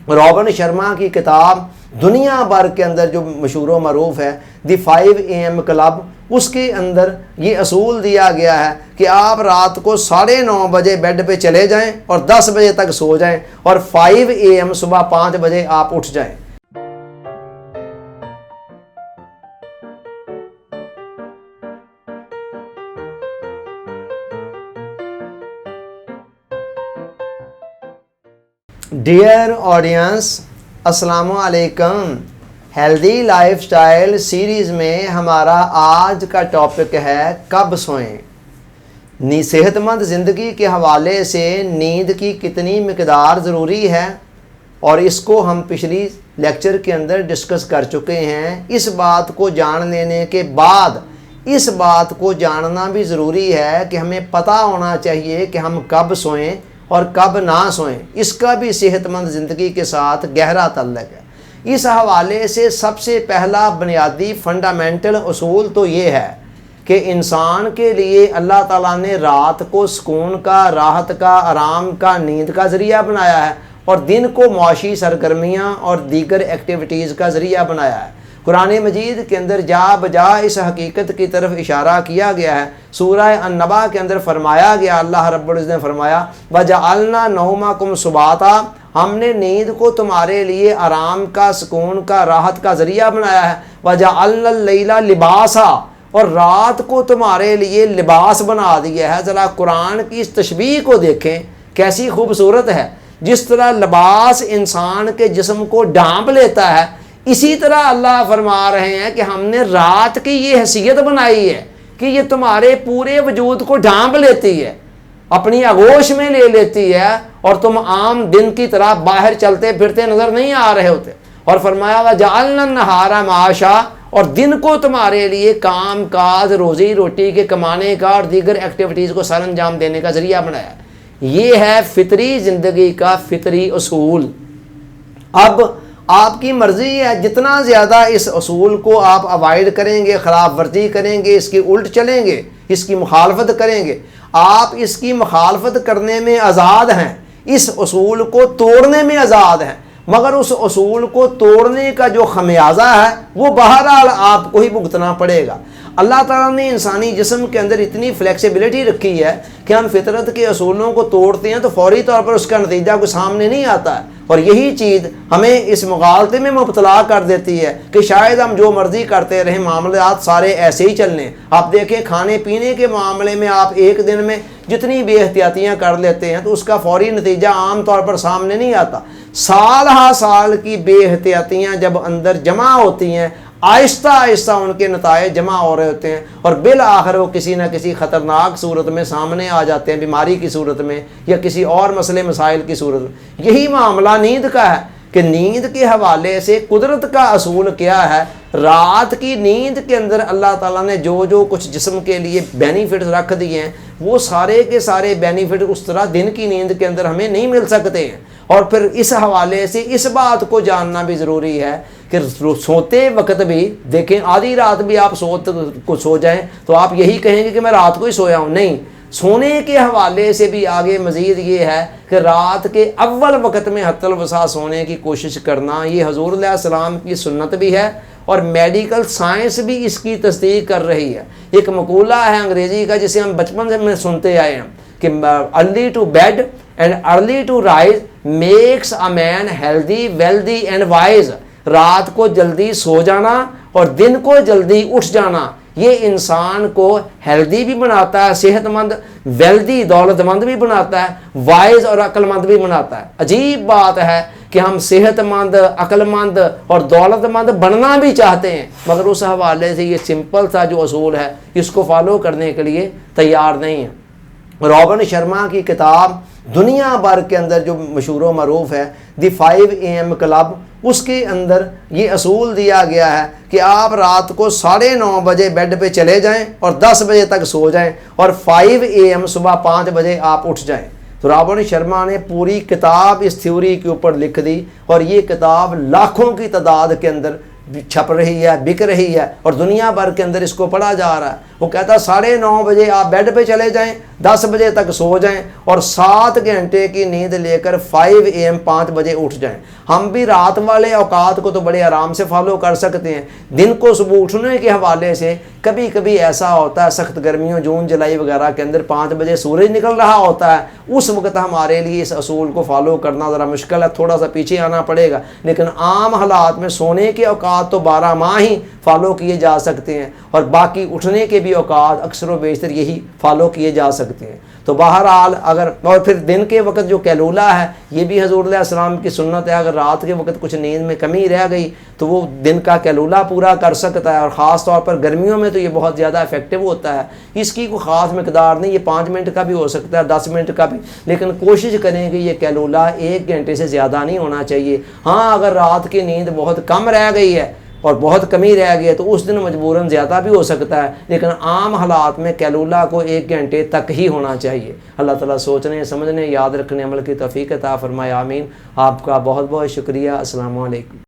Robin Sharma की किताब दुनिया भर के अंदर जो मशहूर व मरूफ है दी 5 AM क्लब, उसके अंदर ये असूल दिया गया है कि आप रात को 9:30 बजे बेड पे चले जाएं और 10 बजे तक सो जाएं और 5 AM सुबह 5 बजे आप उठ जाएं। डियर ऑडियंस, अस्सलाम वालेकुम। हेल्दी लाइफस्टाइल सीरीज़ में हमारा आज का टॉपिक है कब सोएं। सेहतमंद ज़िंदगी के हवाले से नींद की कितनी मिकदार ज़रूरी है और इसको हम पिछली लेक्चर के अंदर डिस्कस कर चुके हैं। इस बात को जान लेने के बाद इस बात को जानना भी ज़रूरी है कि हमें पता होना चाहिए कि हम कब सोएं और कब ना सोएं। इसका भी सेहतमंद ज़िंदगी के साथ गहरा ताल्लुक़ है। इस हवाले से सबसे पहला बुनियादी फंडामेंटल उसूल तो ये है कि इंसान के लिए अल्लाह ताला ने रात को सुकून का, राहत का, आराम का, नींद का ज़रिया बनाया है और दिन को मुआशी सरगर्मियाँ और दीगर एक्टिविटीज़ का ज़रिया बनाया है। कुरान मजीद के अंदर जा बजा इस हकीकत की तरफ इशारा किया गया है। सूरह अन-नबा के अंदर फरमाया गया, अल्लाह रब्बुल इज़्ज़त ने फरमाया वजअलना नौमकुम सुबाता, हमने नींद को तुम्हारे लिए आराम का, सुकून का, राहत का ज़रिया बनाया है। वजअलना लैला लिबासा, और रात को तुम्हारे लिए लिबास बना दिया है। ज़रा कुरान की इस तशबीह को देखें कैसी खूबसूरत है। जिस तरह लिबास इंसान के जिस्म को ढांप लेता है, इसी तरह अल्लाह फरमा रहे हैं कि हमने रात की ये हैसियत बनाई है कि ये तुम्हारे पूरे वजूद को ढांप लेती है, अपनी आगोश में ले लेती है और तुम आम दिन की तरह बाहर चलते फिरते नज़र नहीं आ रहे होते। और फरमाया वजअलना नहारा माशा, और दिन को तुम्हारे लिए काम काज, रोज़ी रोटी के कमाने का और दीगर एक्टिविटीज़ को सर अंजाम देने का ज़रिया बनाया। ये है फितरी ज़िंदगी का फितरी उसूल। अब आपकी मर्ज़ी है, जितना ज़्यादा इस असूल को आप अवॉइड करेंगे, ख़िलाफ़ वर्जी करेंगे, इसकी उल्ट चलेंगे, इसकी मुखालफत करेंगे, आप इसकी मुखालफत करने में आज़ाद हैं, इस असूल को तोड़ने में आज़ाद हैं। मगर उस असूल को तोड़ने का जो खमियाजा है वो बहरहाल आपको ही भुगतना पड़ेगा। अल्लाह ताला ने इंसानी जिस्म के अंदर इतनी फ्लेक्सिबिलिटी रखी है कि हम फितरत के असूलों को तोड़ते हैं तो फौरी तौर पर उसका नतीजा कोई सामने नहीं आता है, और यही चीज़ हमें इस मुगालते में मुब्तला कर देती है कि शायद हम जो मर्ज़ी करते रहें, मामलात सारे ऐसे ही चलने। आप देखें, खाने पीने के मामले में आप एक दिन में जितनी बेहतियातियाँ कर लेते हैं तो उसका फौरी नतीजा आम तौर पर सामने नहीं आता। साल हा साल की बेहतियातियाँ जब अंदर जमा होती हैं, आहिस्ता आहिस्ता उनके नताए जमा हो रहे होते हैं और बिल आखिर वो किसी न किसी ख़तरनाक सूरत में सामने आ जाते हैं, बीमारी की सूरत में या किसी और मसले मसाइल की सूरत में। यही मामला नींद का है कि नींद के हवाले से कुदरत का असूल क्या है। रात की नींद के अंदर अल्लाह ताला ने जो जो कुछ जिस्म के लिए बेनिफिट्स रख दिए हैं, वो सारे के सारे बेनिफिट उस तरह दिन की नींद के अंदर हमें नहीं मिल सकते हैं। और फिर इस हवाले से इस बात को जानना भी ज़रूरी है कि सोते वक्त भी देखें, आधी रात भी आप सो जाएं तो आप यही कहेंगे कि मैं रात को ही सोया हूँ। नहीं, सोने के हवाले से भी आगे मज़ीद ये है कि रात के अव्वल वक्त में हत्तल वसा सोने की कोशिश करना, ये हज़ूर अलैहि सलाम की सुन्नत भी है और मेडिकल साइंस भी इसकी तस्दीक कर रही है। एक मकूला है अंग्रेज़ी का जिसे हम बचपन में सुनते आए हैं कि early to bed and early to rise makes a man healthy, wealthy and wise. रात को जल्दी सो जाना और दिन को जल्दी उठ जाना, ये इंसान को हेल्दी भी बनाता है, सेहतमंद, वेल्दी, दौलतमंद भी बनाता है, वाइज और अक्लमंद भी बनाता है। अजीब बात है कि हम सेहतमंद, अक्लमंद और दौलतमंद बनना भी चाहते हैं, मगर उस हवाले से ये सिंपल सा जो असूल है इसको फॉलो करने के लिए तैयार नहीं है। रॉबिन शर्मा की किताब दुनिया भर के अंदर जो मशहूर व मरूफ है दी 5 AM क्लब, उसके अंदर ये असूल दिया गया है कि आप रात को 9:30 बजे बेड पे चले जाएं और 10 बजे तक सो जाएं और 5 AM सुबह 5 बजे आप उठ जाएं। तो रॉबिन शर्मा ने पूरी किताब इस थ्योरी के ऊपर लिख दी और ये किताब लाखों की तादाद के अंदर छप रही है, बिक रही है और दुनिया भर के अंदर इसको पढ़ा जा रहा है। वो कहता 9:30 बजे आप बेड पे चले जाएं 10 بجے تک سو جائیں اور 7 گھنٹے کی نیند لے کر 5 AM 5 بجے اٹھ جائیں۔ ہم بھی رات والے اوقات کو تو بڑے آرام سے فالو کر سکتے ہیں، دن کو صبح اٹھنے کے حوالے سے کبھی کبھی ایسا ہوتا ہے سخت گرمیوں جون جولائی وغیرہ کے اندر 5 بجے سورج نکل رہا ہوتا ہے، اس وقت ہمارے لیے اس اصول کو فالو کرنا ذرا مشکل ہے، تھوڑا سا پیچھے آنا پڑے گا، لیکن عام حالات میں سونے کے اوقات تو 12 ماہ ہی فالو کیے جا سکتے ہیں، اور باقی اٹھنے کے بھی اوقات اکثر و بیشتر یہی فالو کیے جا سکتے ہیں۔ تو بہرحال اگر اور پھر دن کے وقت جو کیلولہ ہے یہ بھی حضور علیہ السلام کی سنت ہے، اگر رات کے وقت کچھ نیند میں کمی رہ گئی تو وہ دن کا کیلولہ پورا کر سکتا ہے، اور خاص طور پر گرمیوں میں تو یہ بہت زیادہ افیکٹو ہوتا ہے۔ اس کی کوئی خاص مقدار نہیں، یہ 5 منٹ کا بھی ہو سکتا ہے، 10 منٹ کا بھی، لیکن کوشش کریں کہ یہ کیلولہ 1 گھنٹے سے زیادہ نہیں ہونا چاہیے۔ ہاں اگر رات کی نیند بہت کم رہ گئی ہے اور بہت کمی رہ گئی ہے تو اس دن مجبوراً زیادہ بھی ہو سکتا ہے، لیکن عام حالات میں کیلولہ کو 1 گھنٹے تک ہی ہونا چاہیے۔ اللہ تعالیٰ سوچنے سمجھنے یاد رکھنے عمل کی توفیق عطا فرمائے، آمین۔ آپ کا بہت بہت شکریہ۔ السلام علیکم۔